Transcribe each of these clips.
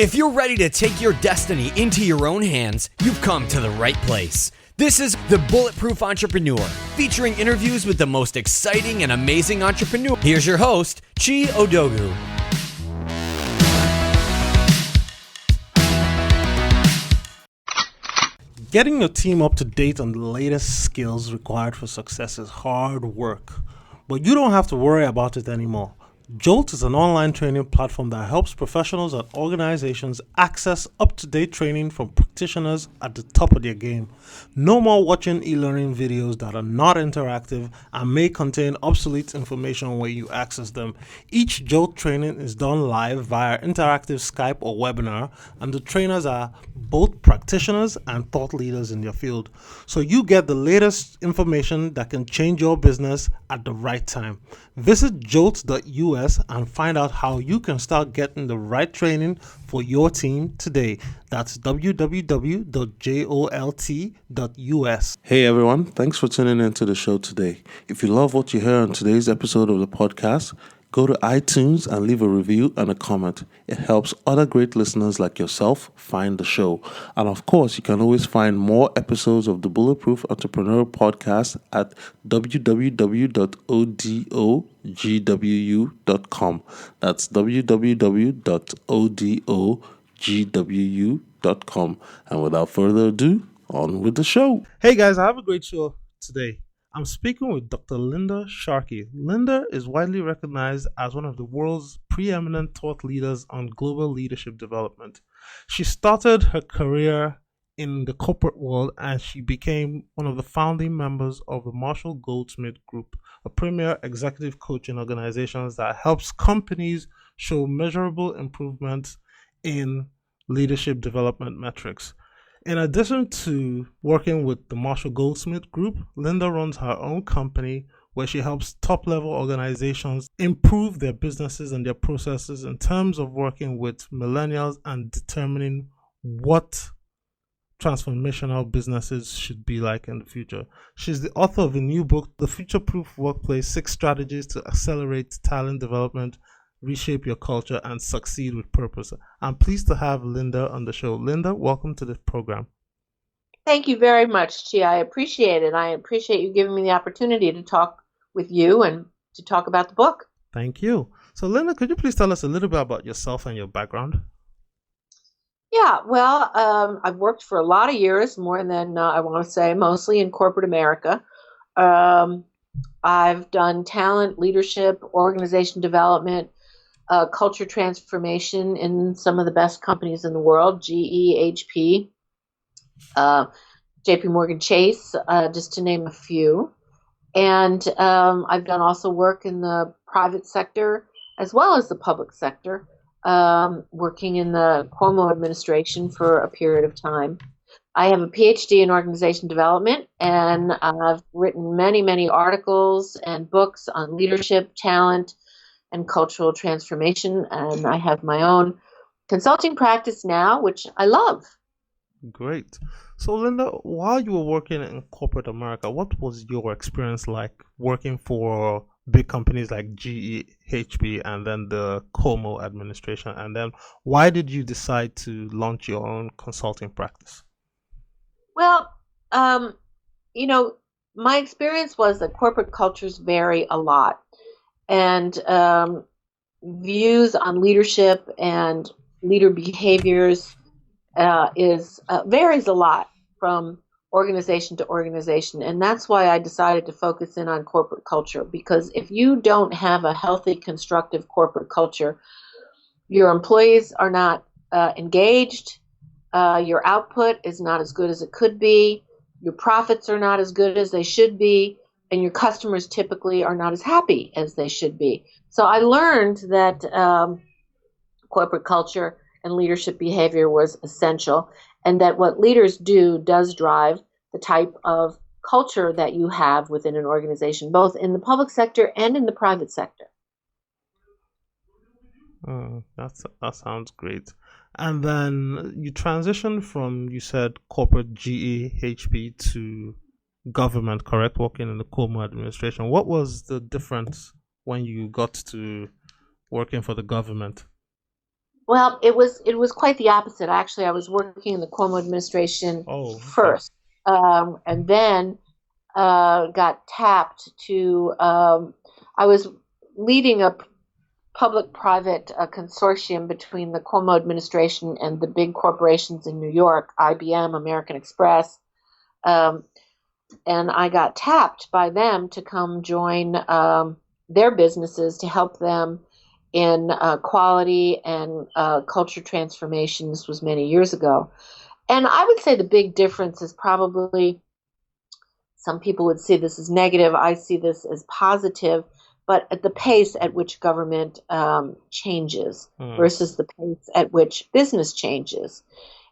If you're ready to take your destiny into your own hands, you've come to the right place. This is The Bulletproof Entrepreneur, featuring interviews with the most exciting and amazing entrepreneurs. Here's your host, Chi Odogu. Getting your team up to date on the latest skills required for success is hard work, but you don't have to worry about it anymore. Jolt is an online training platform that helps professionals and organizations access up-to-date training from practitioners at the top of their game. No more watching e-learning videos that are not interactive and may contain obsolete information when you access them. Each Jolt training is done live via interactive Skype or webinar, and the trainers are both practitioners and thought leaders in their field. So you get the latest information that can change your business at the right time. Visit jolt.us and find out how you can start getting the right training for your team today. That's www.jolt.us. Hey everyone, thanks for tuning into the show today. If you love what you hear on today's episode of the podcast, go to iTunes and leave a review and a comment. It helps other great listeners like yourself find the show. And of course, you can always find more episodes of the Bulletproof Entrepreneur Podcast at www.odogwu.com. That's www.odogwu.com. And without further ado, on with the show. Hey guys, I have a great show today. I'm speaking with Dr. Linda Sharkey. Linda is widely recognized as one of the world's preeminent thought leaders on global leadership development. She started her career in the corporate world and she became one of the founding members of the Marshall Goldsmith Group, a premier executive coaching organization that helps companies show measurable improvements in leadership development metrics. In addition to working with the Marshall Goldsmith Group, Linda runs her own company where she helps top-level organizations improve their businesses and their processes in terms of working with millennials and determining what transformational businesses should be like in the future. She's the author of a new book, The Futureproof Workplace: 6 Strategies to Accelerate Talent Development, Reshape Your Culture, and Succeed with Purpose. I'm pleased to have Linda on the show. Linda, welcome to the program. Thank you very much, Chi. I appreciate it. I appreciate you giving me the opportunity to talk with you and to talk about the book. Thank you. So, Linda, could you please tell us a little bit about yourself and your background? Yeah, well, I've worked for a lot of years, more than I want to say, mostly in corporate America. I've done talent, leadership, organization development, culture transformation in some of the best companies in the world, GE, HP, JP Morgan Chase, just to name a few. And I've done also work in the private sector as well as the public sector, working in the Cuomo administration for a period of time. I have a PhD in organization development, and I've written many, many articles and books on leadership, talent, and cultural transformation, and I have my own consulting practice now, which I love. Great. So, Linda, while you were working in corporate America, what was your experience like working for big companies like GE, HP, and then the Cuomo administration? And then why did you decide to launch your own consulting practice? Well, my experience was that corporate cultures vary a lot. And views on leadership and leader behaviors varies a lot from organization to organization. And that's why I decided to focus in on corporate culture, because if you don't have a healthy, constructive corporate culture, your employees are not engaged, your output is not as good as it could be, your profits are not as good as they should be, and your customers typically are not as happy as they should be. So I learned that corporate culture and leadership behavior was essential, and that what leaders do does drive the type of culture that you have within an organization, both in the public sector and in the private sector. That sounds great. And then you transitioned from, you said, corporate GE, HP to government, correct? Working in the Cuomo administration. What was the difference when you got to working for the government? Well, it was quite the opposite. Actually, I was working in the Cuomo administration Oh, okay. first, and then got tapped to. I was leading a public-private consortium between the Cuomo administration and the big corporations in New York, IBM, American Express, um, and I got tapped by them to come join their businesses to help them in quality and culture transformation. This was many years ago. And I would say the big difference is probably, some people would see this as negative. I see this as positive, but at the pace at which government changes versus the pace at which business changes.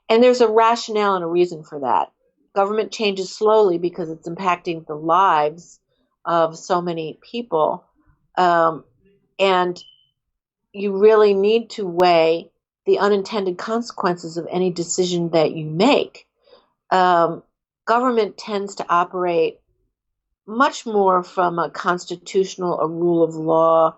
And there's a rationale and a reason for that. Government changes slowly because it's impacting the lives of so many people. And you really need to weigh the unintended consequences of any decision that you make. Government tends to operate much more from a constitutional, a rule of law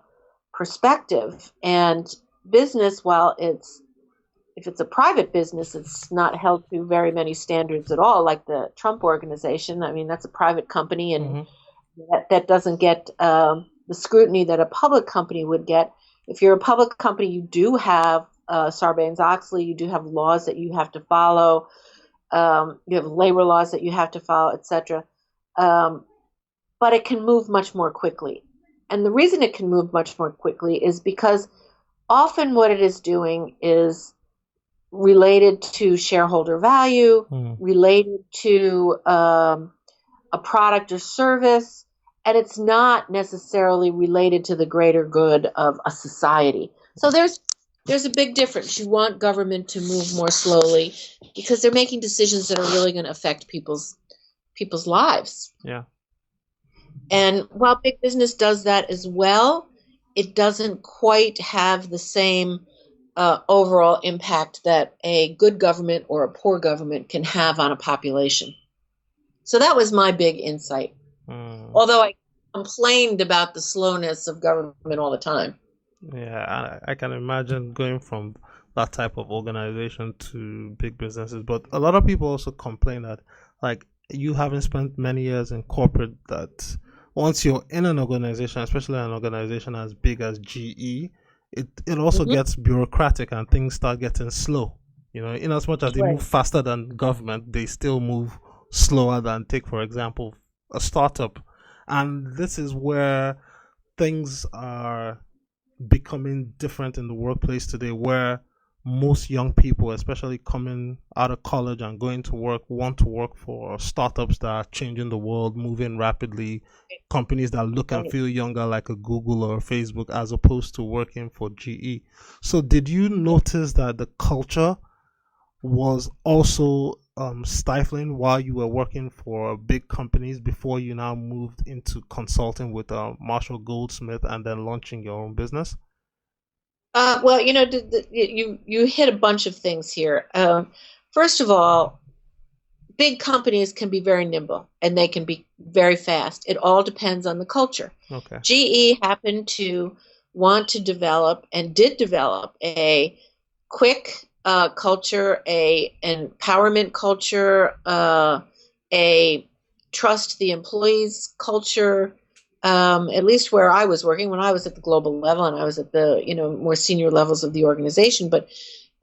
perspective. And business, while if it's a private business, it's not held to very many standards at all, like the Trump organization. I mean, that's a private company, and that doesn't get the scrutiny that a public company would get. If you're a public company, you do have Sarbanes-Oxley, you do have laws that you have to follow, you have labor laws that you have to follow, etc. But it can move much more quickly. And the reason it can move much more quickly is because often what it is doing is related to shareholder value, related to a product or service, and it's not necessarily related to the greater good of a society. So there's a big difference. You want government to move more slowly because they're making decisions that are really going to affect people's lives. Yeah. And while big business does that as well, it doesn't quite have the same overall impact that a good government or a poor government can have on a population. So that was my big insight. Although I complained about the slowness of government all the time. Yeah, I can imagine going from that type of organization to big businesses. But a lot of people also complain that, like, you having spent many years in corporate, that once you're in an organization, especially an organization as big as GE, it also gets bureaucratic and things start getting slow. You know, in as much as they move faster than government, they still move slower than, take for example, a startup. And this is where things are becoming different in the workplace today, where most young people, especially coming out of college and going to work, want to work for startups that are changing the world, moving rapidly, companies that look and feel younger, like a Google or a Facebook, as opposed to working for GE. So did you notice that the culture was also stifling while you were working for big companies before you now moved into consulting with Marshall Goldsmith and then launching your own business? Well, you hit a bunch of things here. First of all, big companies can be very nimble and they can be very fast. It all depends on the culture. Okay. GE happened to want to develop and did develop a quick culture, an empowerment culture, a trust the employees culture. At least where I was working, when I was at the global level and I was at the more senior levels of the organization, but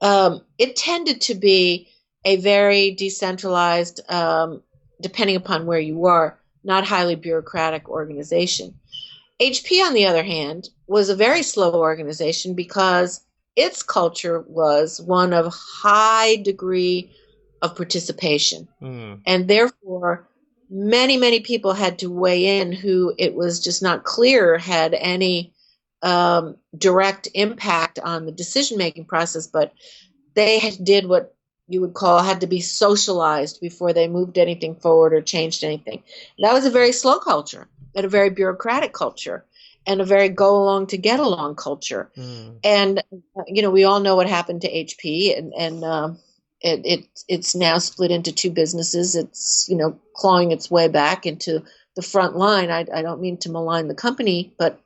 it tended to be a very decentralized, depending upon where you are, not highly bureaucratic organization. HP, on the other hand, was a very slow organization because its culture was one of high degree of participation. And therefore, many, many people had to weigh in who it was just not clear had any direct impact on the decision-making process, but they did what you would call had to be socialized before they moved anything forward or changed anything. And that was a very slow culture and a very bureaucratic culture and a very go-along to get along culture. And, we all know what happened to HP, and it's now split into two businesses. It's, clawing its way back into the front line. I don't mean to malign the company, but,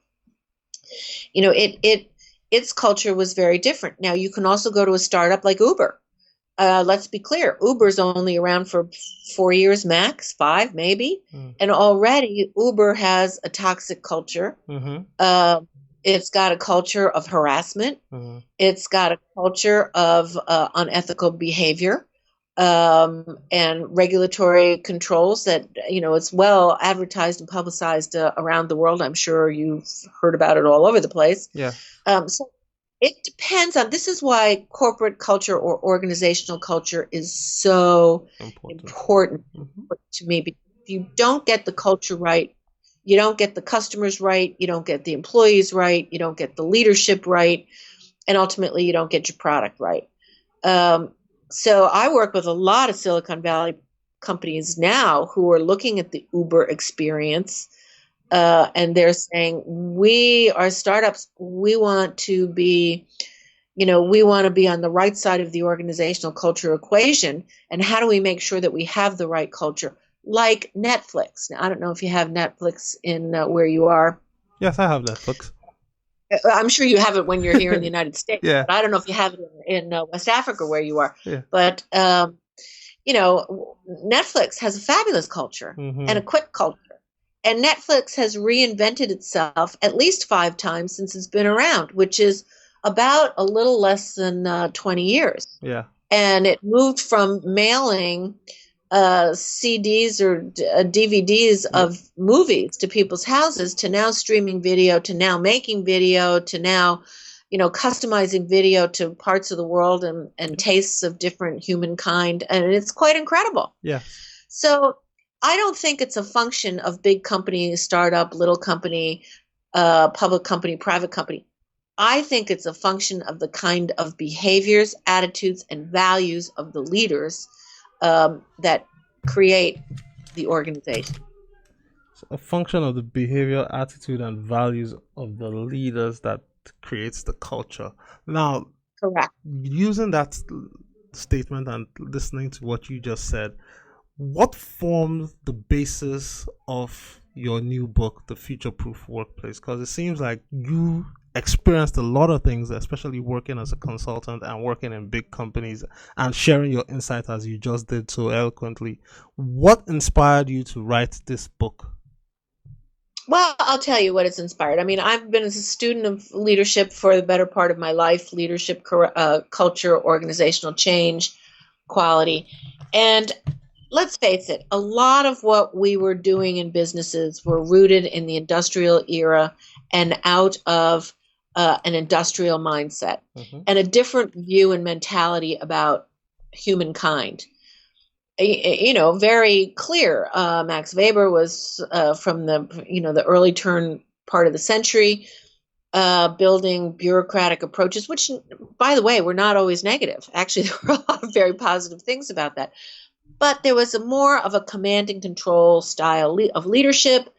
its culture was very different. Now, you can also go to a startup like Uber. Let's be clear, Uber's only around for 4 years max, 5 maybe. And already Uber has a toxic culture. It's got a culture of harassment. It's got a culture of unethical behavior and regulatory controls that, it's well advertised and publicized around the world. I'm sure you've heard about it all over the place. Yeah. So it depends on, this is why corporate culture or organizational culture is so important to me, because if you don't get the culture right, you don't get the customers right, you don't get the employees right, you don't get the leadership right, and ultimately you don't get your product right. So I work with a lot of Silicon Valley companies now who are looking at the Uber experience, and they're saying, we are startups, we want to be on the right side of the organizational culture equation. And how do we make sure that we have the right culture? Like Netflix. Now, I don't know if you have Netflix in where you are. Yes, I have Netflix. I'm sure you have it when you're here in the United States. Yeah. But I don't know if you have it in West Africa where you are. Yeah. But, Netflix has a fabulous culture and a quick culture. And Netflix has reinvented itself at least 5 times since it's been around, which is about a little less than 20 years. Yeah. And it moved from mailing CDs or DVDs of movies to people's houses to now streaming video, to now making video, to now, customizing video to parts of the world and tastes of different humankind. And it's quite incredible. Yeah. So I don't think it's a function of big company, startup, little company, public company, private company. I think it's a function of the kind of behaviors, attitudes, and values of the leaders that create the organization. So a function of the behavior, attitude, and values of the leaders that creates the culture. Now, correct. Using that statement and listening to what you just said, what forms the basis of your new book, The Futureproof Workplace? Because it seems like you experienced a lot of things, especially working as a consultant and working in big companies and sharing your insight as you just did so eloquently. What inspired you to write this book? Well, I'll tell you what it's inspired. I mean, I've been a student of leadership for the better part of my life, leadership, culture, organizational change, quality. And let's face it, a lot of what we were doing in businesses were rooted in the industrial era and out of an industrial mindset and a different view and mentality about humankind. Very clear. Max Weber was from the early turn part of the century, building bureaucratic approaches, which, by the way, were not always negative. Actually, there were a lot of very positive things about that. But there was more of a command and control style of leadership.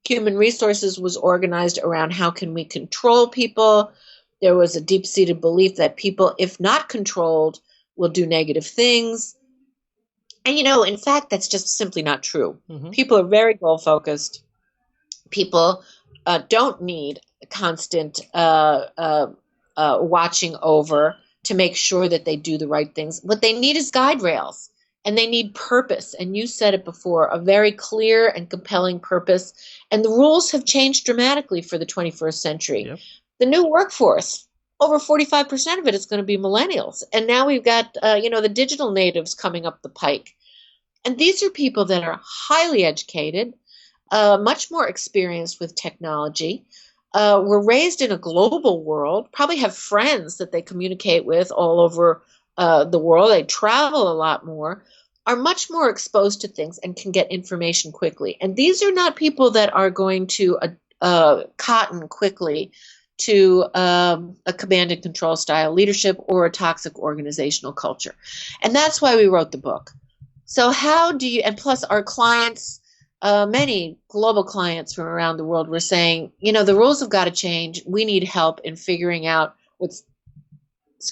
Human resources was organized around how can we control people. There was a deep-seated belief that people, if not controlled, will do negative things. And, in fact, that's just simply not true. People are very goal-focused. People don't need constant watching over to make sure that they do the right things. What they need is guide rails. And they need purpose. And you said it before, a very clear and compelling purpose. And the rules have changed dramatically for the 21st century. Yep. The new workforce, over 45% of it is going to be millennials. And now we've got, the digital natives coming up the pike. And these are people that are highly educated, much more experienced with technology, were raised in a global world, probably have friends that they communicate with all over the world. They travel a lot more, are much more exposed to things and can get information quickly. And these are not people that are going to cotton quickly to a command and control style leadership or a toxic organizational culture. And that's why we wrote the book. So how do you, and plus our clients, many global clients from around the world were saying, the rules have got to change. We need help in figuring out what's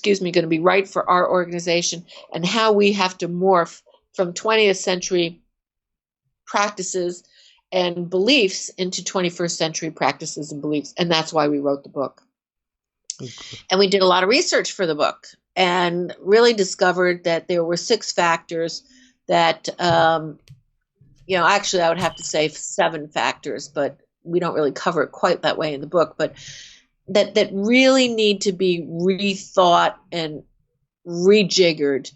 going to be right for our organization and how we have to morph from 20th century practices and beliefs into 21st century practices and beliefs. And that's why we wrote the book. And we did a lot of research for the book and really discovered that there were 6 factors that, actually I would have to say 7 factors, but we don't really cover it quite that way in the book, but that really need to be rethought and rejiggered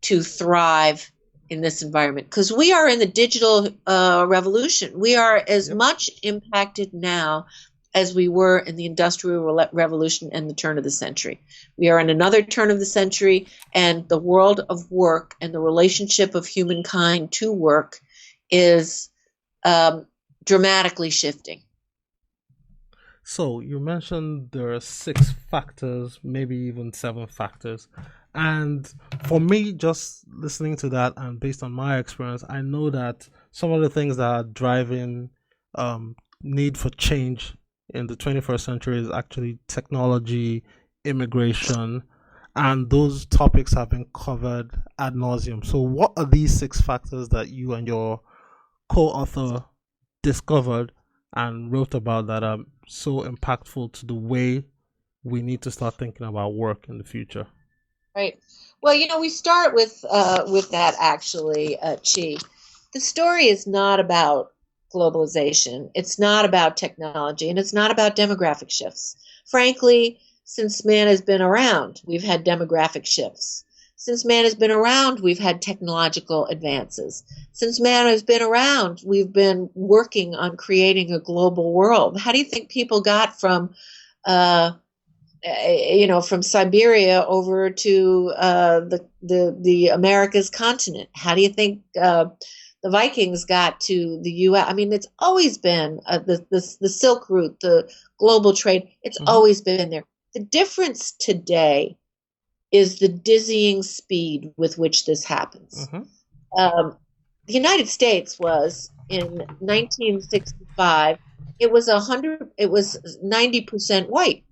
to thrive in this environment. Because we are in the digital revolution. We are as much impacted now as we were in the Industrial Revolution and the turn of the century. We are in another turn of the century, and the world of work and the relationship of humankind to work is dramatically shifting. So you mentioned there are 6 factors, maybe even 7 factors. And for me, just listening to that and based on my experience, I know that some of the things that are driving need for change in the 21st century is actually technology, immigration, and those topics have been covered ad nauseum. So what are these 6 factors that you and your co-author discovered and wrote about that are so impactful to the way we need to start thinking about work in the future? Right. Well, we start with that actually, Chi. The story is not about globalization. It's not about technology, and it's not about demographic shifts. Frankly, since man has been around, we've had demographic shifts. Since man has been around, we've had technological advances. Since man has been around, we've been working on creating a global world. How do you think people got from Siberia over to the Americas continent? How do you think the Vikings got to the U.S.? I mean, it's always been the Silk Route, the global trade. It's always been there. The difference today is the dizzying speed with which this happens. The United States was in 1965. It was 90% white.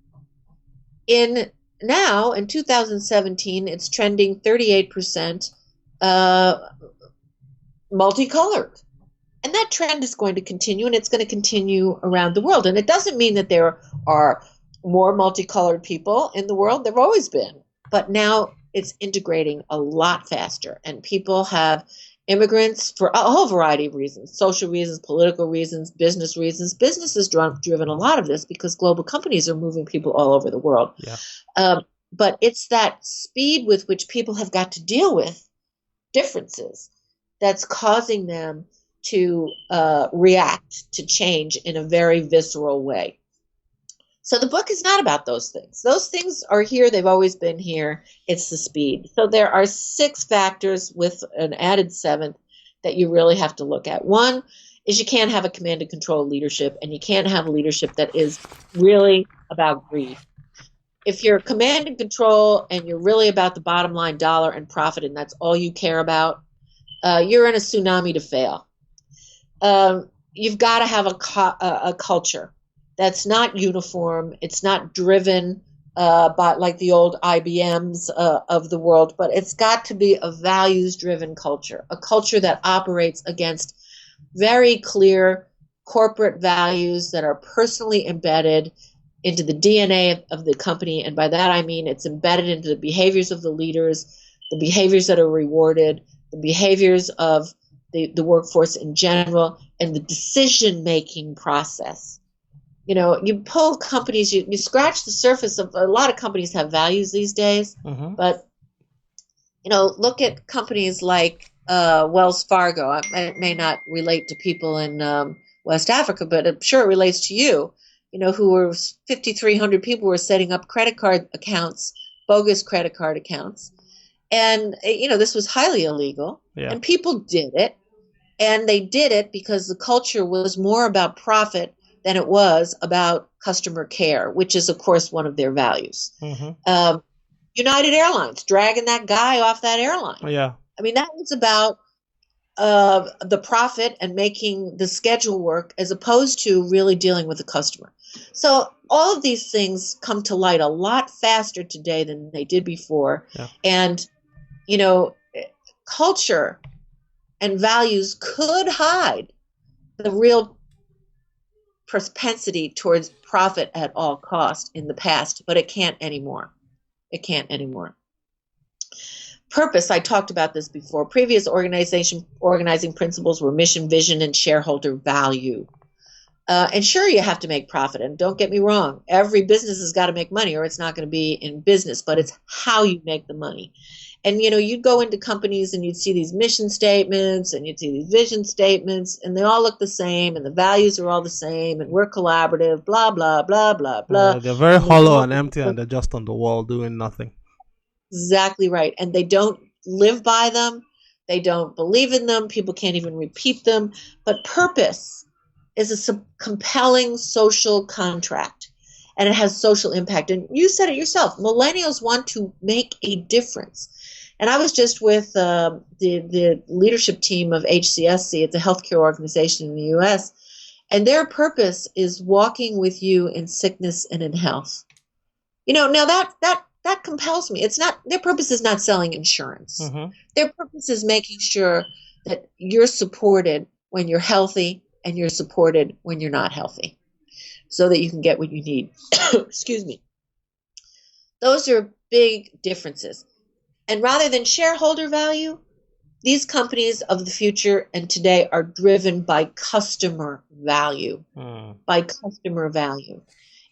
In 2017, it's trending 38% multicolored. And that trend is going to continue, and it's going to continue around the world. And it doesn't mean that there are more multicolored people in the world. There have always been. But now it's integrating a lot faster. And people have immigrants for a whole variety of reasons, social reasons, political reasons, business reasons. Business has driven a lot of this because global companies are moving people all over the world. Yeah. But it's that speed with which people have got to deal with differences that's causing them to react to change in a very visceral way. So the book is not about those things. Those things are here. They've always been here. It's the speed. So there are 6 factors with an added 7th that you really have to look at. One is you can't have a command and control leadership, and you can't have a leadership that is really about greed. If you're command and control and you're really about the bottom line dollar and profit, and that's all you care about, you're in a tsunami to fail. You've got to have a culture that's not uniform. It's not driven by like the old IBMs of the world, but it's got to be a values-driven culture, a culture that operates against very clear corporate values that are personally embedded into the DNA of the company. And by that I mean it's embedded into the behaviors of the leaders, the behaviors that are rewarded, the behaviors of the workforce in general, and the decision-making process. You pull companies, you scratch the surface of a lot of companies have values these days, but, look at companies like Wells Fargo. It may not relate to people in West Africa, but I'm sure it relates to you, who were 5,300 people were setting up credit card accounts, bogus credit card accounts. And, this was highly illegal, and people did it. And they did it because the culture was more about profit than it was about customer care, which is, of course, one of their values. United Airlines, dragging that guy off that airline. Yeah. I mean, that was about the profit and making the schedule work as opposed to really dealing with the customer. So all of these things come to light a lot faster today than they did before. Yeah. And, culture and values could hide the real propensity towards profit at all cost in the past, but it can't anymore. It can't anymore. Purpose, I talked about this before. Previous organizing principles were mission, vision, and shareholder value. And sure, you have to make profit. And don't get me wrong, every business has got to make money or it's not going to be in business, but it's how you make the money. And, you'd go into companies and you'd see these mission statements and you'd see these vision statements, and they all look the same and the values are all the same and we're collaborative, blah, blah, blah, blah, blah. They're very hollow and empty and they're just on the wall doing nothing. Exactly right. And they don't live by them. They don't believe in them. People can't even repeat them. But purpose is a compelling social contract, and it has social impact. And you said it yourself. Millennials want to make a difference. And I was just with the leadership team of HCSC. It's a healthcare organization in the U.S., and their purpose is walking with you in sickness and in health. Now that compels me. It's not, their purpose is not selling insurance. Mm-hmm. Their purpose is making sure that you're supported when you're healthy and you're supported when you're not healthy, so that you can get what you need. Excuse me. Those are big differences. And rather than shareholder value, these companies of the future and today are driven by customer value, by customer value.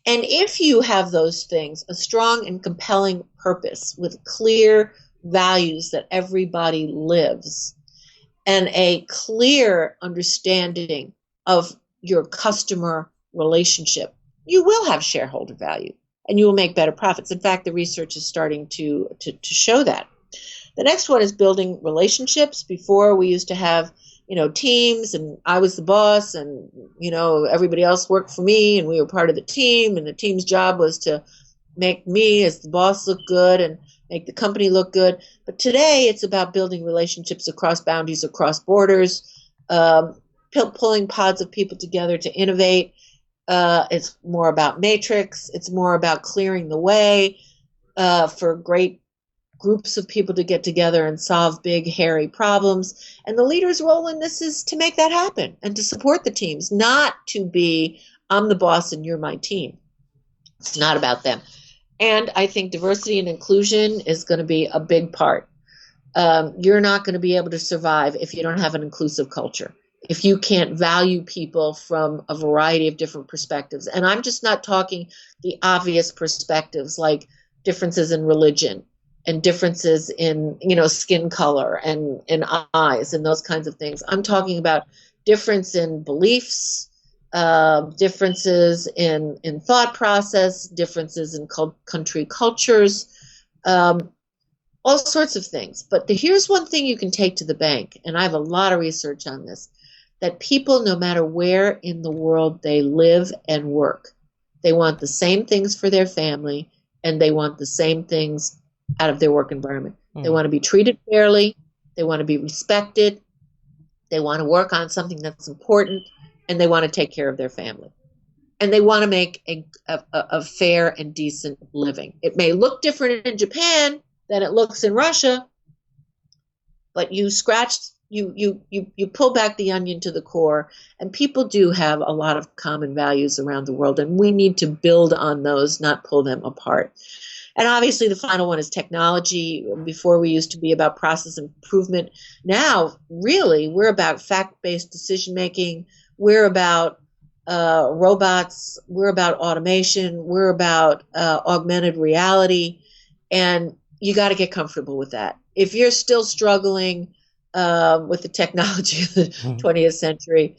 And if you have those things, a strong and compelling purpose with clear values that everybody lives, and a clear understanding of your customer relationship, you will have shareholder value and you will make better profits. In fact, the research is starting to show that. The next one is building relationships. Before, we used to have teams, and I was the boss, and everybody else worked for me, and we were part of the team, and the team's job was to make me as the boss look good and make the company look good. But today it's about building relationships across boundaries, across borders, pulling pods of people together to innovate. It's more about matrix. It's more about clearing the way for great groups of people to get together and solve big, hairy problems. And the leader's role in this is to make that happen and to support the teams, not to be, I'm the boss and you're my team. It's not about them. And I think diversity and inclusion is going to be a big part. You're not going to be able to survive if you don't have an inclusive culture, if you can't value people from a variety of different perspectives. And I'm just not talking the obvious perspectives like differences in religion and differences in, skin color and in eyes and those kinds of things. I'm talking about difference in beliefs, differences in thought process, differences in country cultures, all sorts of things. But here's one thing you can take to the bank, and I have a lot of research on this, that people, no matter where in the world they live and work, they want the same things for their family, and they want the same things out of their work environment. They want to be treated fairly. They want to be respected. They want to work on something that's important, and they want to take care of their family. And they want to make a fair and decent living. It may look different in Japan than it looks in Russia, but you pull back the onion to the core, and people do have a lot of common values around the world, and we need to build on those, not pull them apart. And obviously the final one is technology. Before, we used to be about process improvement. Now, really, we're about fact-based decision-making. We're about robots. We're about automation. We're about augmented reality. And you got to get comfortable with that. If you're still struggling with the technology of the 20th century,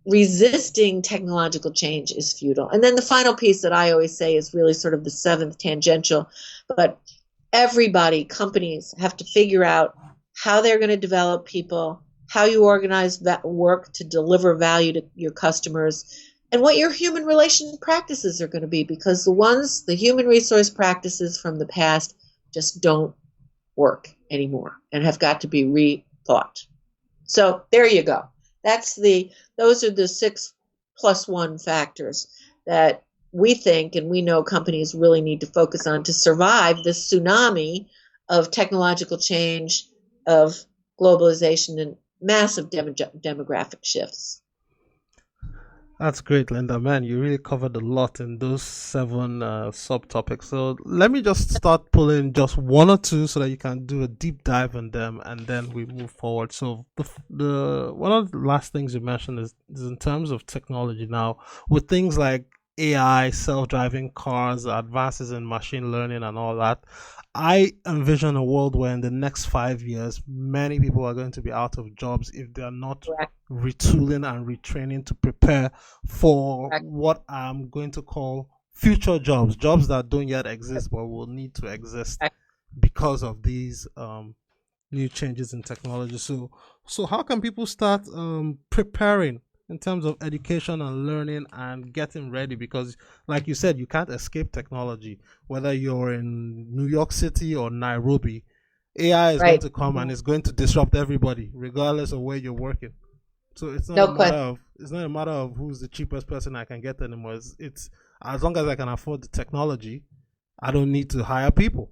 resisting technological change is futile. And then the final piece that I always say is really sort of the seventh tangential, but everybody, companies, have to figure out how they're going to develop people, how you organize that work to deliver value to your customers, and what your human relation practices are going to be, because the human resource practices from the past just don't work anymore and have got to be rethought. So there you go. Those are the 6+1 factors that we think and we know companies really need to focus on to survive this tsunami of technological change, of globalization, and massive demographic shifts. That's great, Linda. Man, you really covered a lot in those seven subtopics. So let me just start pulling just one or two so that you can do a deep dive in them, and then we move forward. So the one of the last things you mentioned is in terms of technology now, with things like AI, self-driving cars, advances in machine learning, and all that. I envision a world where in the next 5 years, many people are going to be out of jobs if they are not Correct. retooling and retraining to prepare for Correct. what I'm going to call future jobs, jobs that don't yet exist but will need to exist Correct. because of these new changes in technology. So how can people start preparing in terms of education and learning and getting ready? Because like you said, you can't escape technology, whether you're in New York City or Nairobi. AI is going Right. to come and it's going to disrupt everybody regardless of where you're working. So it's not a No matter question. of who's the cheapest person I can get anymore. It's as long as I can afford the technology, I don't need to hire people.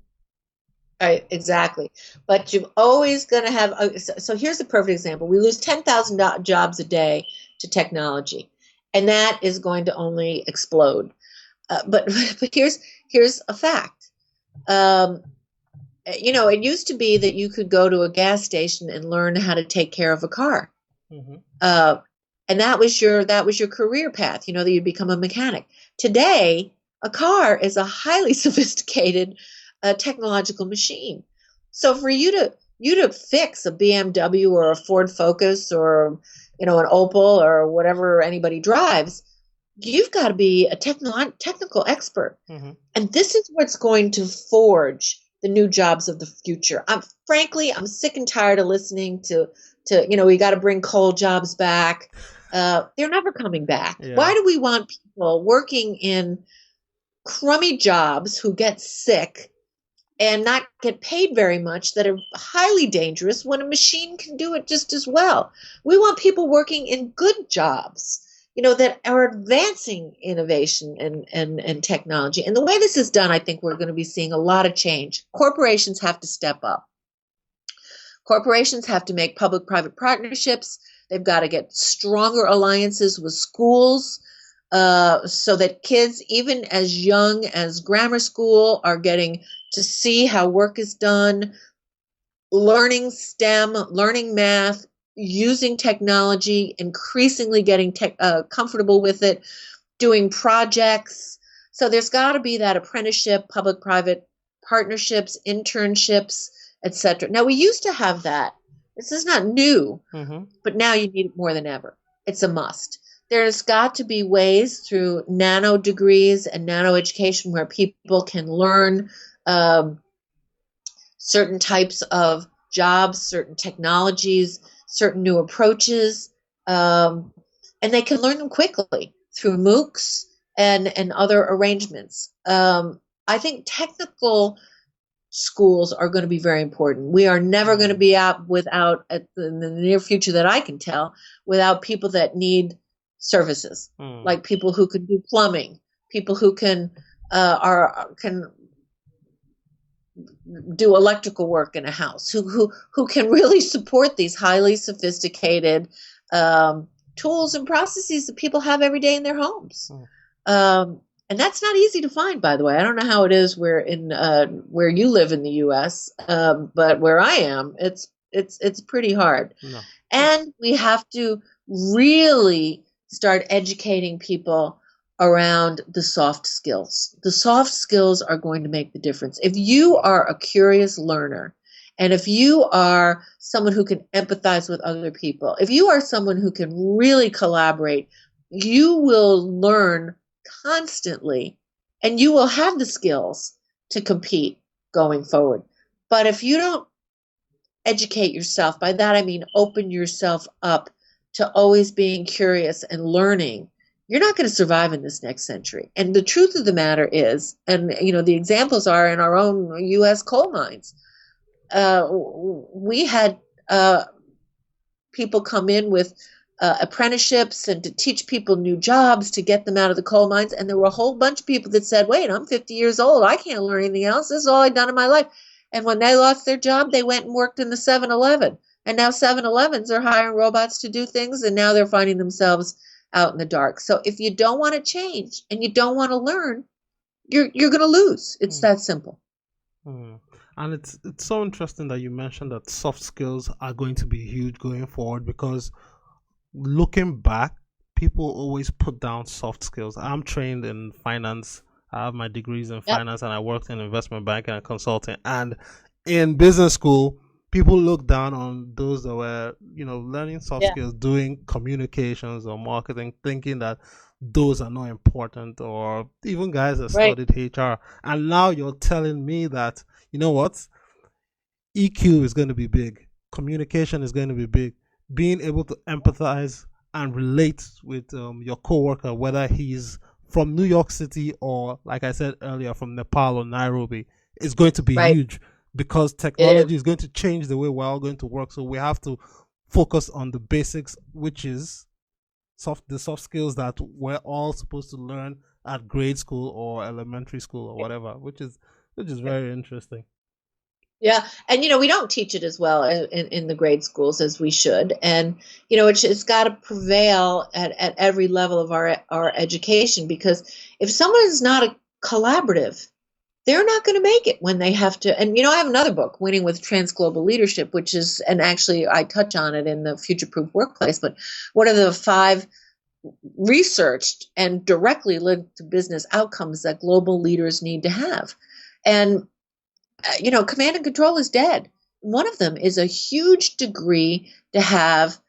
Right, exactly. But you're always going to have. So here's a perfect example. We lose 10,000 jobs a day to technology, and that is going to only explode. But but here's a fact. It used to be that you could go to a gas station and learn how to take care of a car. Mm-hmm. And that was your career path, that you'd become a mechanic. Today, a car is a highly sophisticated technological machine. So for you to fix a BMW or a Ford Focus or an Opel or whatever anybody drives, you've got to be a technical expert. Mm-hmm. And this is what's going to forge the new jobs of the future. I'm sick and tired of listening to we got to bring coal jobs back. They're never coming back. Yeah. Why do we want people working in crummy jobs who get sick and not get paid very much, that are highly dangerous, when a machine can do it just as well? We want people working in good jobs, that are advancing innovation and technology. And the way this is done, I think we're going to be seeing a lot of change. Corporations have to step up. Corporations have to make public-private partnerships. They've got to get stronger alliances with schools, so that kids, even as young as grammar school, are getting to see how work is done, learning STEM, learning math, using technology, increasingly getting comfortable with it, doing projects. So there's got to be that apprenticeship, public-private partnerships, internships, etc. Now, we used to have that. This is not new, but now you need it more than ever. It's a must. There's got to be ways through nano degrees and nano education where people can learn certain types of jobs, certain technologies, certain new approaches, and they can learn them quickly through MOOCs and other arrangements. I think technical schools are going to be very important. We are never going to be out without, in the near future that I can tell, without people that need services, like people who can do plumbing, people who can do electrical work in a house, who can really support these highly sophisticated tools and processes that people have every day in their homes. And that's not easy to find, by the way. I don't know how it is where you live in the U.S., but where I am, it's pretty hard. No. And we have to really start educating people around the soft skills. The soft skills are going to make the difference. If you are a curious learner, and if you are someone who can empathize with other people, if you are someone who can really collaborate, you will learn constantly, and you will have the skills to compete going forward. But if you don't educate yourself, by that I mean open yourself up to always being curious and learning, you're not going to survive in this next century. And the truth of the matter is, and the examples are in our own U.S. coal mines. We had people come in with apprenticeships and to teach people new jobs to get them out of the coal mines. And there were a whole bunch of people that said, wait, I'm 50 years old. I can't learn anything else. This is all I've done in my life. And when they lost their job, they went and worked in the 7-Eleven. And now 7-Elevens are hiring robots to do things. And now they're finding themselves out in the dark. So if you don't want to change and you don't want to learn, you're going to lose. It's that simple. And it's so interesting that you mentioned that soft skills are going to be huge going forward, because looking back, people always put down soft skills. I'm trained in finance. I have my degrees in finance, and I worked in investment banking and consulting. And in business school, people look down on those that were, learning soft skills, doing communications or marketing, thinking that those are not important, or even guys that studied HR. And now you're telling me that, you know what? EQ is going to be big. Communication is going to be big. Being able to empathize and relate with your coworker, whether he's from New York City or, like I said earlier, from Nepal or Nairobi, is going to be huge, because technology is going to change the way we're all going to work. So we have to focus on the basics, which is the soft skills that we're all supposed to learn at grade school or elementary school or whatever, which is very interesting. Yeah. And, we don't teach it as well in the grade schools as we should. And, it's got to prevail at every level of our education, because if someone is not a collaborative, they're not going to make it when they have to. And, I have another book, Winning with Transglobal Leadership, which is, and actually I touch on it in the Futureproof Workplace, but one of the 5 researched and directly linked to business outcomes that global leaders need to have. And, command and control is dead. One of them is a huge degree to have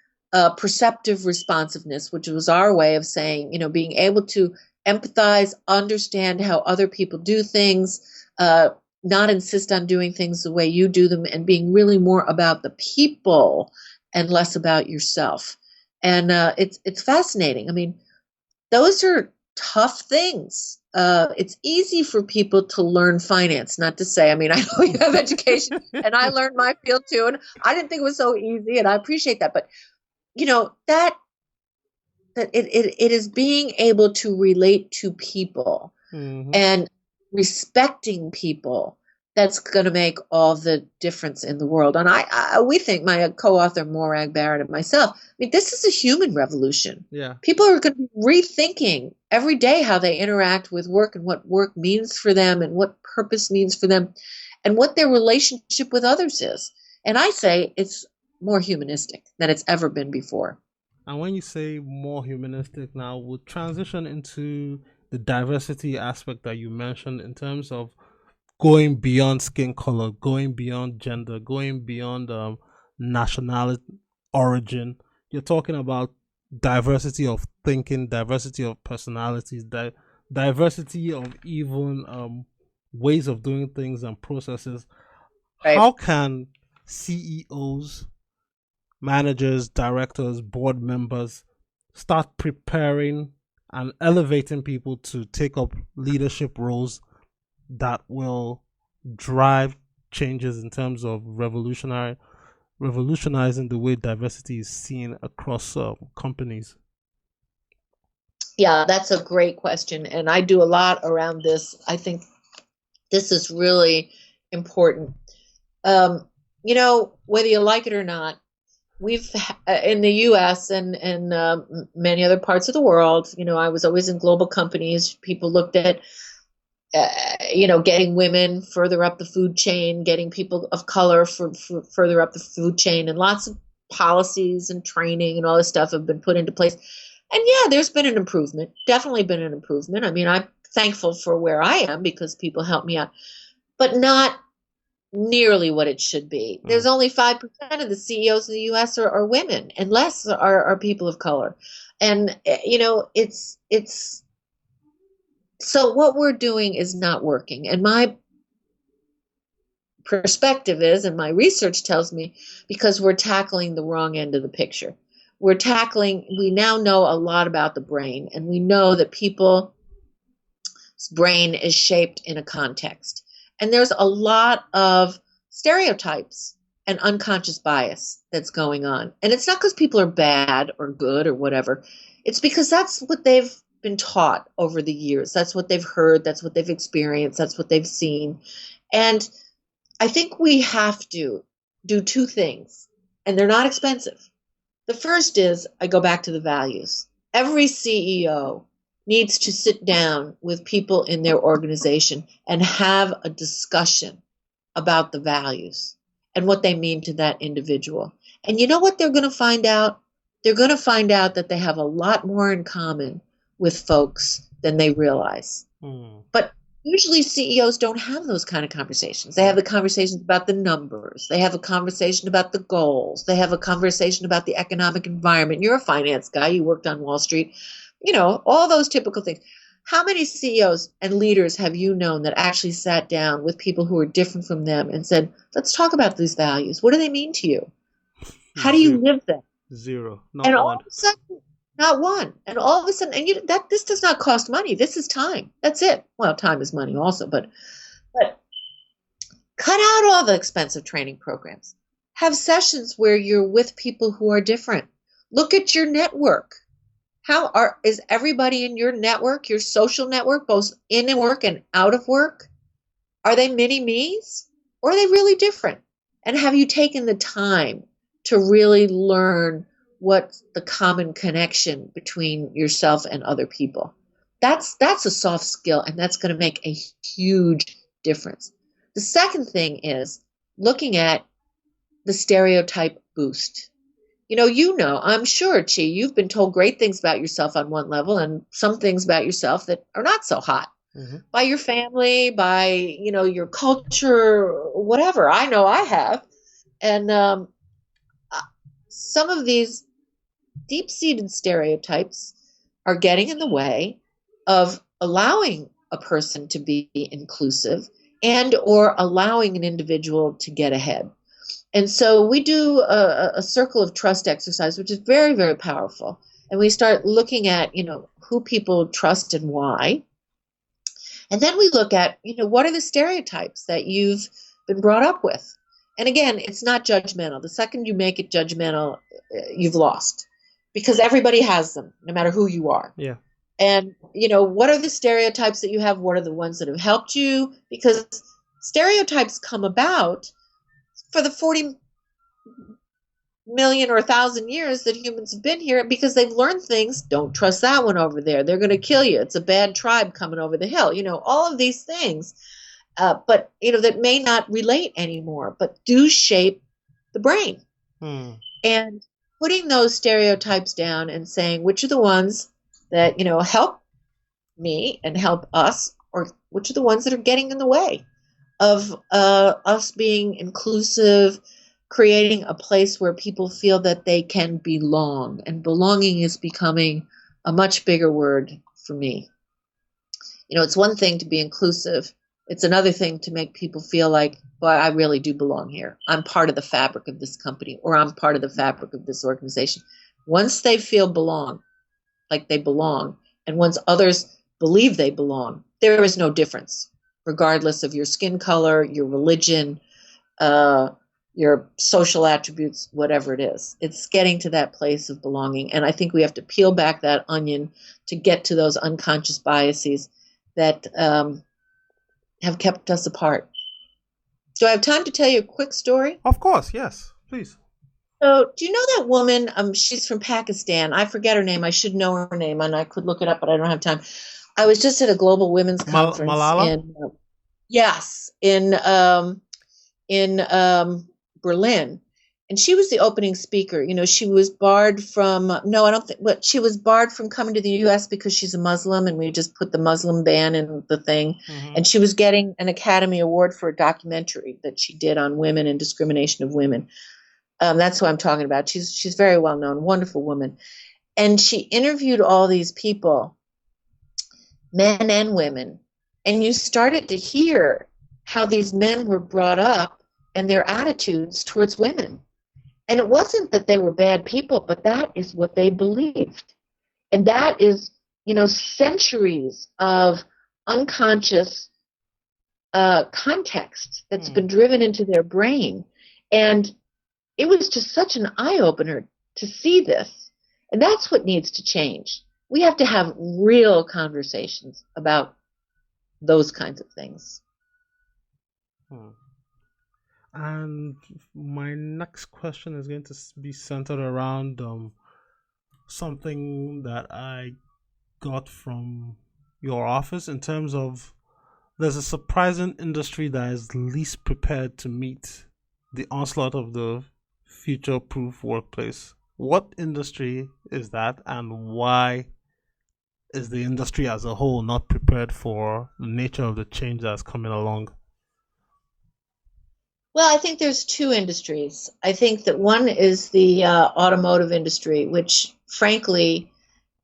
perceptive responsiveness, which was our way of saying, being able to empathize, understand how other people do things, not insist on doing things the way you do them, and being really more about the people and less about yourself. And it's fascinating. I mean, those are tough things. It's easy for people to learn finance, not to say, I know you have education and I learned my field too, and I didn't think it was so easy, and I appreciate that. But, that it is being able to relate to people and respecting people that's going to make all the difference in the world. And we think, my co-author Morag Barrett and myself, this is a human revolution. Yeah. People are going to be rethinking every day how they interact with work, and what work means for them, and what purpose means for them, and what their relationship with others is. And I say it's more humanistic than it's ever been before. And when you say more humanistic now, we'll transition into the diversity aspect that you mentioned, in terms of going beyond skin color, going beyond gender, going beyond nationality, origin. You're talking about diversity of thinking, diversity of personalities, diversity of even ways of doing things and processes. Right. How can CEOs, managers, directors, board members start preparing and elevating people to take up leadership roles that will drive changes in terms of revolutionizing the way diversity is seen across companies? Yeah, that's a great question. And I do a lot around this. I think this is really important. Whether you like it or not, we've in the U.S. and many other parts of the world, I was always in global companies. People looked at getting women further up the food chain, getting people of color further up the food chain, and lots of policies and training and all this stuff have been put into place. And yeah, there's been an improvement, definitely been an improvement. I'm thankful for where I am because people help me out, but not nearly what it should be. There's only 5% of the CEOs in the U.S. are women, and less are people of color. And, it's so what we're doing is not working. And my perspective is, and my research tells me, because we're tackling the wrong end of the picture. We now know a lot about the brain, and we know that people's brain is shaped in a context. And there's a lot of stereotypes and unconscious bias that's going on. And it's not because people are bad or good or whatever. It's because that's what they've been taught over the years. That's what they've heard. That's what they've experienced. That's what they've seen. And I think we have to do 2 things, and they're not expensive. The first is, I go back to the values. every CEO needs to sit down with people in their organization and have a discussion about the values and what they mean to that individual. And you know what they're going to find out? They're going to find out that they have a lot more in common with folks than they realize. But usually CEOs don't have those kind of conversations. They have the conversations about the numbers. They have a conversation about the goals. They have a conversation about the economic environment. You're a finance guy. You worked on Wall Street. You know, all those typical things. How many CEOs and leaders have you known that actually sat down with people who are different from them and said, let's talk about these values. What do they mean to you? How do you live them? Zero. And all of a sudden, not one. And all of a sudden, and this does not cost money. This is time. That's it. Well, time is money also, but cut out all the expensive training programs. Have sessions where you're with people who are different. Look at your network. Is everybody in your network, your social network, both in work and out of work? Are they mini-me's or are they really different? And have you taken the time to really learn what's the common connection between yourself and other people? That's a soft skill, and that's going to make a huge difference. The second thing is looking at the stereotype boost. I'm sure, Chi, you've been told great things about yourself on one level and some things about yourself that are not so hot by your family, by, your culture, whatever. I know I have. And some of these deep-seated stereotypes are getting in the way of allowing a person to be inclusive and or allowing an individual to get ahead. And so we do a circle of trust exercise, which is very, very powerful. And we start looking at, who people trust and why. And then we look at, what are the stereotypes that you've been brought up with? And again, it's not judgmental. The second you make it judgmental, you've lost, because everybody has them, no matter who you are. Yeah. And, what are the stereotypes that you have? What are the ones that have helped you? Because stereotypes come about for the 40 million or 1,000 years that humans have been here, because they've learned things. Don't trust that one over there. They're going to kill you. It's a bad tribe coming over the hill. All of these things, but, that may not relate anymore, but do shape the brain. And putting those stereotypes down and saying, which are the ones that, help me and help us, or which are the ones that are getting in the way of us being inclusive, creating a place where people feel that they can belong. And belonging is becoming a much bigger word for me. It's one thing to be inclusive. It's another thing to make people feel like, well, I really do belong here. I'm part of the fabric of this company, or I'm part of the fabric of this organization. Once they feel like they belong, and once others believe they belong, there is no difference, regardless of your skin color, your religion, your social attributes, whatever it is. It's getting to that place of belonging. And I think we have to peel back that onion to get to those unconscious biases that have kept us apart. Do I have time to tell you a quick story? Of course, yes, please. So, do you know that woman? She's from Pakistan. I forget her name. I should know her name, and I could look it up, but I don't have time. I was just at a global women's conference Malala? in Berlin, and she was the opening speaker. She was barred from she was barred from coming to the U.S. because she's a Muslim, and we just put the Muslim ban in the thing. And she was getting an Academy Award for a documentary that she did on women and discrimination of women. That's who I'm talking about. She's very well known, wonderful woman, and she interviewed all these people, men and women, and you started to hear how these men were brought up and their attitudes towards women. And it wasn't that they were bad people, but that is what they believed. And that is, centuries of unconscious context that's been driven into their brain. And it was just such an eye-opener to see this. And that's what needs to change. We have to have real conversations about those kinds of things. And my next question is going to be centered around something that I got from your office in terms of there's a surprising industry that is least prepared to meet the onslaught of the future-proof workplace. What industry is that, and why is the industry as a whole not prepared for the nature of the change that's coming along? Well, I think there's two industries. I think that one is the automotive industry, which, frankly,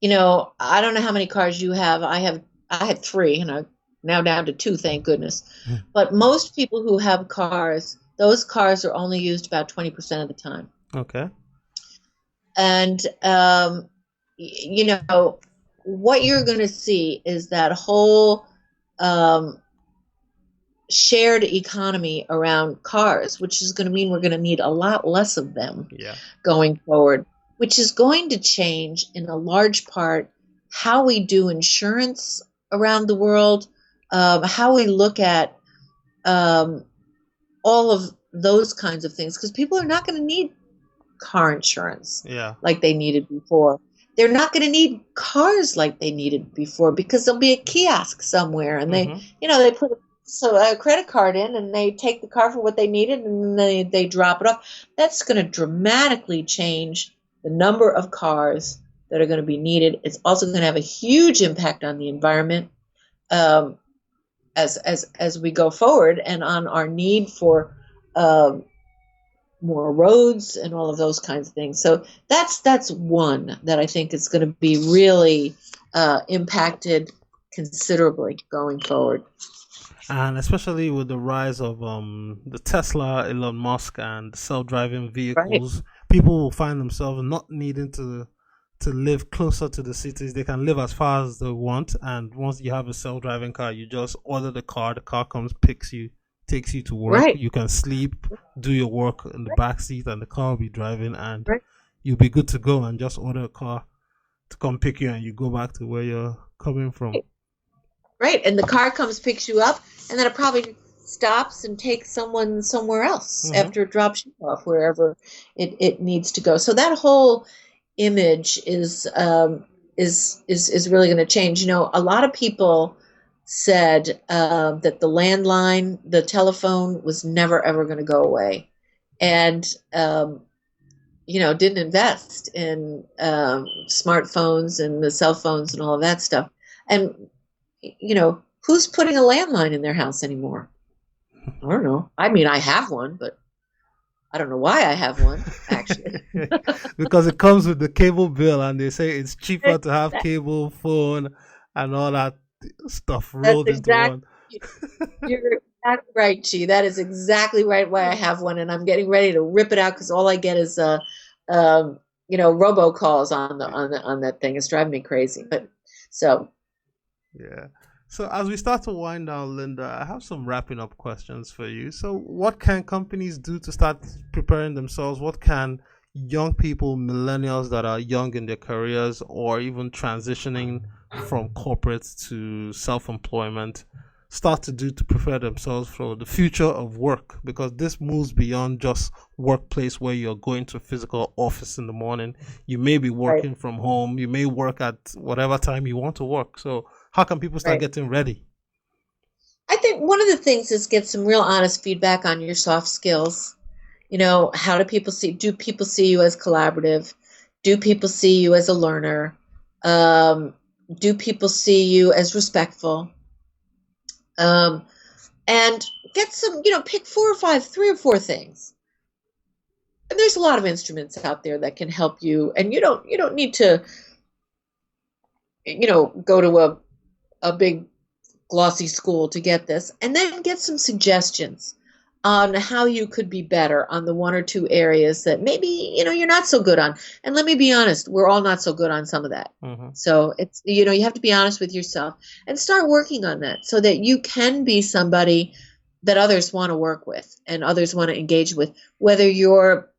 I don't know how many cars you have. I had three, and I'm now down to two, thank goodness. But most people who have cars, those cars are only used about 20% of the time. Okay. And what you're going to see is that whole shared economy around cars, which is going to mean we're going to need a lot less of them going forward, which is going to change in a large part how we do insurance around the world, how we look at all of those kinds of things, because people are not going to need car insurance like they needed before. They're not going to need cars like they needed before, because there'll be a kiosk somewhere, and they put a credit card in, and they take the car for what they needed, and then they drop it off. That's going to dramatically change the number of cars that are going to be needed. It's also going to have a huge impact on the environment as we go forward, and on our need for more roads and all of those kinds of things. So that's one that I think is going to be really impacted considerably going forward. And especially with the rise of the Tesla, Elon Musk, and self-driving vehicles, people will find themselves not needing to live closer to the cities. They can live as far as they want, and once you have a self-driving car, you just order the car comes, picks you, takes you to work. You can sleep, do your work in the back seat, and the car will be driving, and you'll be good to go, and just order a car to come pick you, and you go back to where you're coming from. Right, and the car comes, picks you up, and then it probably stops and takes someone somewhere else after it drops you off wherever it needs to go. So that whole image is really going to change. A lot of people said that the landline, the telephone, was never ever going to go away, and didn't invest in smartphones and the cell phones and all of that stuff. And who's putting a landline in their house anymore? I don't know. I mean, I have one, but I don't know why I have one, actually. Because it comes with the cable bill, and they say it's cheaper to have cable, phone, and all that stuff rolled into one. You're exactly right, Chi. That is exactly right why I have one, and I'm getting ready to rip it out, because all I get is robocalls on that thing. It's driving me crazy. But so. Yeah. So as we start to wind down, Linda, I have some wrapping up questions for you. So what can companies do to start preparing themselves? What can young people, millennials that are young in their careers, or even transitioning from corporate to self-employment, start to do to prepare themselves for the future of work? Because this moves beyond just workplace where you're going to a physical office in the morning. You may be working from home. You may work at whatever time you want to work. So how can people start getting ready? I think one of the things is get some real honest feedback on your soft skills. How do people see you as collaborative? Do people see you as a learner? Do people see you as respectful? And get some, pick 3 or 4 things. And there's a lot of instruments out there that can help you, and you don't need to, go to a big glossy school to get this, and then get some suggestions on how you could be better on the 1 or 2 areas that maybe, you're not so good on. And let me be honest, we're all not so good on some of that. So it's, you have to be honest with yourself and start working on that so that you can be somebody that others want to work with and others want to engage with, whether you're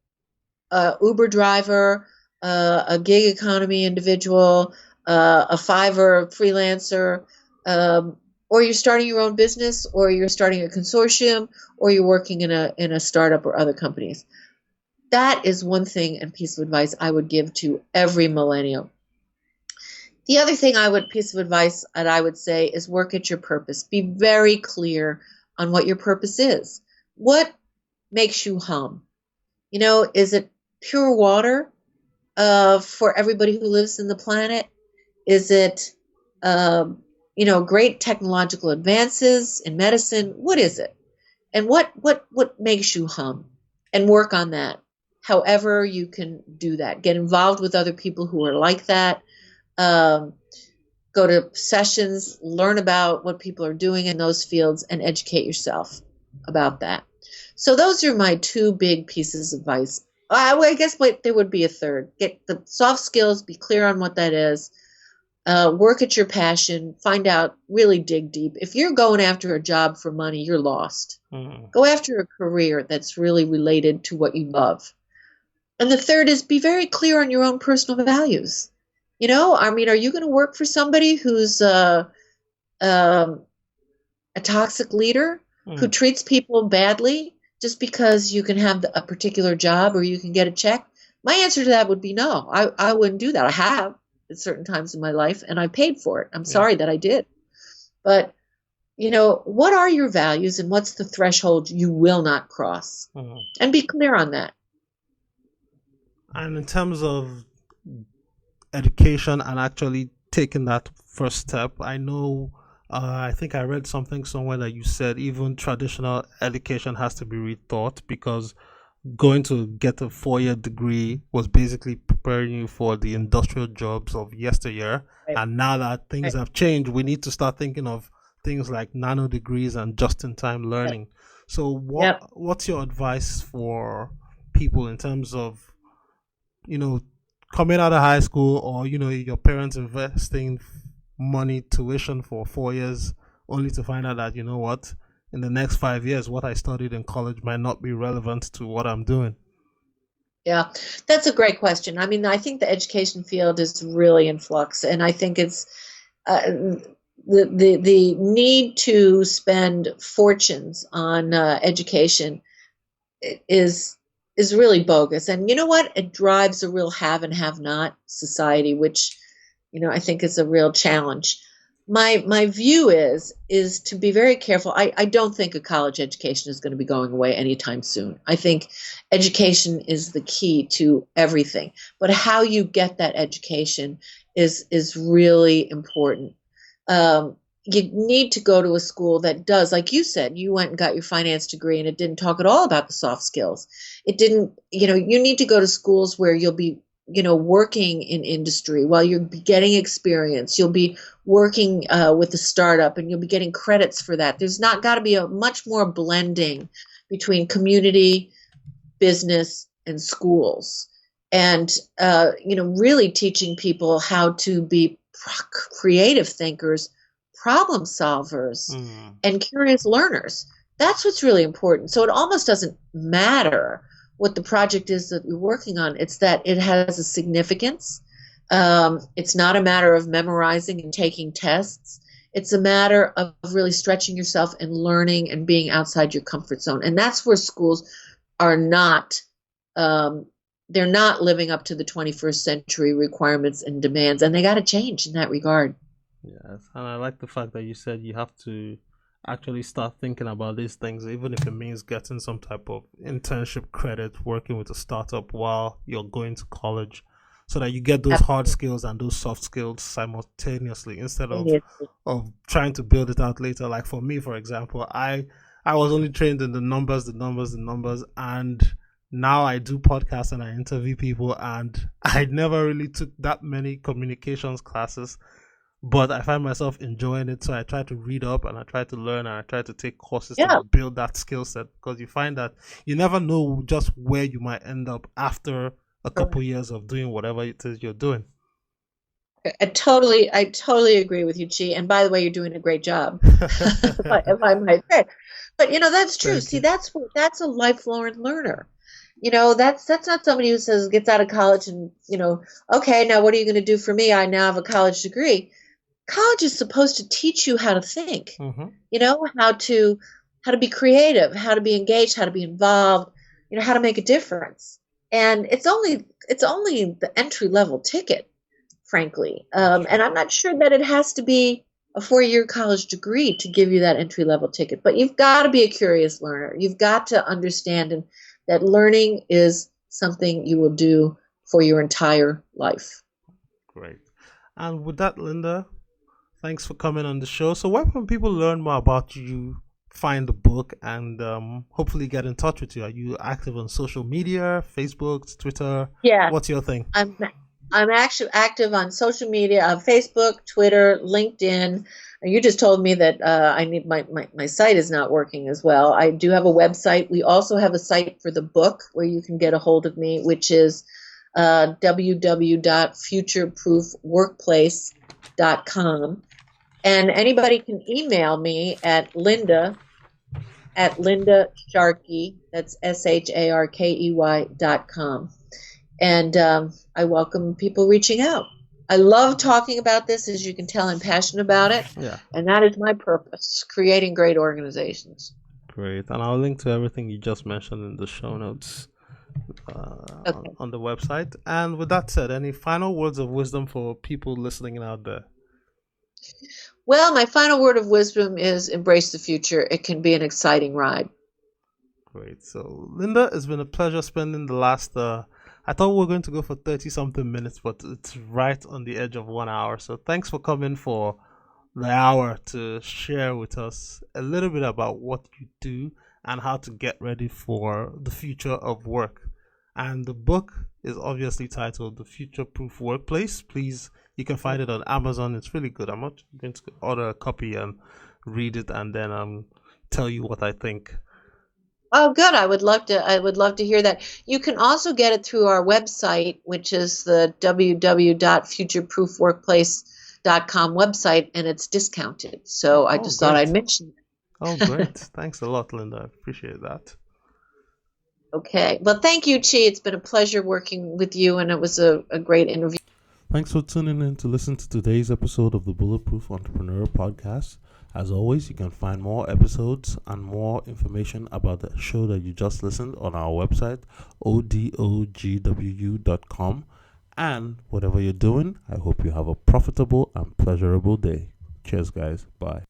a Uber driver, a gig economy individual, a Fiverr freelancer, or you're starting your own business, or you're starting a consortium, or you're working in a startup or other companies. that is one thing and piece of advice I would give to every millennial. The other piece of advice that I would say is work at your purpose. Be very clear on what your purpose is. What makes you hum? Is it pure water for everybody who lives in the planet? Is it, great technological advances in medicine? What is it? And what makes you hum? And work on that. However you can do that. Get involved with other people who are like that. Go to sessions, learn about what people are doing in those fields, and educate yourself about that. So those are my two big pieces of advice. I guess there would be a third. Get the soft skills, be clear on what that is. Work at your passion, find out, really dig deep. If you're going after a job for money, you're lost. Go after a career that's really related to what you love. And the third is be very clear on your own personal values. Are you going to work for somebody who's a toxic leader who treats people badly just because you can have a particular job or you can get a check? My answer to that would be no. I wouldn't do that. I have at certain times in my life, and I paid for it. I'm sorry that I did. But, what are your values and what's the threshold you will not cross? And be clear on that. And in terms of education and actually taking that first step, I know, I think I read something somewhere that you said even traditional education has to be rethought, because going to get a 4-year degree was basically preparing you for the industrial jobs of yesteryear. Right. And now that things have changed, we need to start thinking of things like nano degrees and just-in-time learning. Right. So what's your advice for people in terms of, coming out of high school, or, your parents investing money, tuition for 4 years, only to find out that, in the next 5 years, what I studied in college might not be relevant to what I'm doing? Yeah, that's a great question. I think the education field is really in flux, and I think it's the need to spend fortunes on education is really bogus. And you know what? It drives a real have and have not society, which, I think is a real challenge. My view is to be very careful. I don't think a college education is going to be going away anytime soon. I think education is the key to everything. But how you get that education is really important. You need to go to a school that does, like you said, you went and got your finance degree and it didn't talk at all about the soft skills. It didn't, you need to go to schools where you'll be, working in industry while you're getting experience. You'll be working with a startup and you'll be getting credits for that. There's not got to be a much more blending between community, business, and schools. And, really teaching people how to be creative thinkers, problem solvers, and curious learners. That's what's really important. So it almost doesn't matter what the project is that you're working on. It's that it has a significance. It's not a matter of memorizing and taking tests. It's a matter of really stretching yourself and learning and being outside your comfort zone. And that's where schools are not, they're not living up to the 21st century requirements and demands. And they got to change in that regard. Yes, and I like the fact that you said you have to actually start thinking about these things, even if it means getting some type of internship credit, working with a startup while you're going to college, so that you get those hard skills and those soft skills simultaneously, instead of trying to build it out later. Like for me, for example, I was only trained in the numbers, and now I do podcasts and I interview people, and I never really took that many communications classes. But I find myself enjoying it, so I try to read up and I try to learn and I try to take courses to build that skill set, because you find that you never know just where you might end up after a couple years of doing whatever it is you're doing. I totally agree with you, Chi. And by the way, you're doing a great job, if I might say. But that's true. See, that's a lifelong learner. That's not somebody who gets out of college and okay, now what are you going to do for me? I now have a college degree. College is supposed to teach you how to think, how to be creative, how to be engaged, how to be involved, how to make a difference. And it's only the entry level ticket, frankly. And I'm not sure that it has to be a 4-year college degree to give you that entry level ticket, but you've got to be a curious learner. You've got to understand that learning is something you will do for your entire life. Great. And with that, Linda, thanks for coming on the show. So where can people learn more about you, find the book, and hopefully get in touch with you? Are you active on social media, Facebook, Twitter? Yeah. What's your thing? I'm actually active on social media, Facebook, Twitter, LinkedIn. You just told me that I need my site is not working as well. I do have a website. We also have a site for the book where you can get a hold of me, which is www.futureproofworkplace.com. And anybody can email me at Sharkey, that's SHARKEY.com. And I welcome people reaching out. I love talking about this. As you can tell, I'm passionate about it. Yeah. And that is my purpose, creating great organizations. Great. And I'll link to everything you just mentioned in the show notes on the website. And with that said, any final words of wisdom for people listening out there? Well, my final word of wisdom is embrace the future. It can be an exciting ride. Great. So, Linda, it's been a pleasure spending the last... I thought we were going to go for 30-something minutes, but it's right on the edge of 1 hour. So thanks for coming for the hour to share with us a little bit about what you do and how to get ready for the future of work. And the book is obviously titled The Futureproof Workplace. Please, you can find it on Amazon. It's really good. I'm not going to order a copy and read it and then tell you what I think. Oh, good. I would love to hear that. You can also get it through our website, which is the www.futureproofworkplace.com website, and it's discounted. So I just thought I'd mention it. Oh, great. Thanks a lot, Linda. I appreciate that. Okay. Well, thank you, Chi. It's been a pleasure working with you, and it was a great interview. Thanks for tuning in to listen to today's episode of the Bulletproof Entrepreneur Podcast. As always, you can find more episodes and more information about the show that you just listened on our website, odogwu.com. And whatever you're doing, I hope you have a profitable and pleasurable day. Cheers, guys. Bye.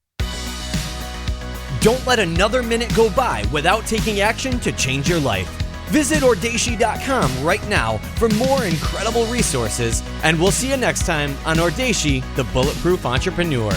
Don't let another minute go by without taking action to change your life. Visit Audacy.com right now for more incredible resources, and we'll see you next time on Audacy, the Bulletproof Entrepreneur.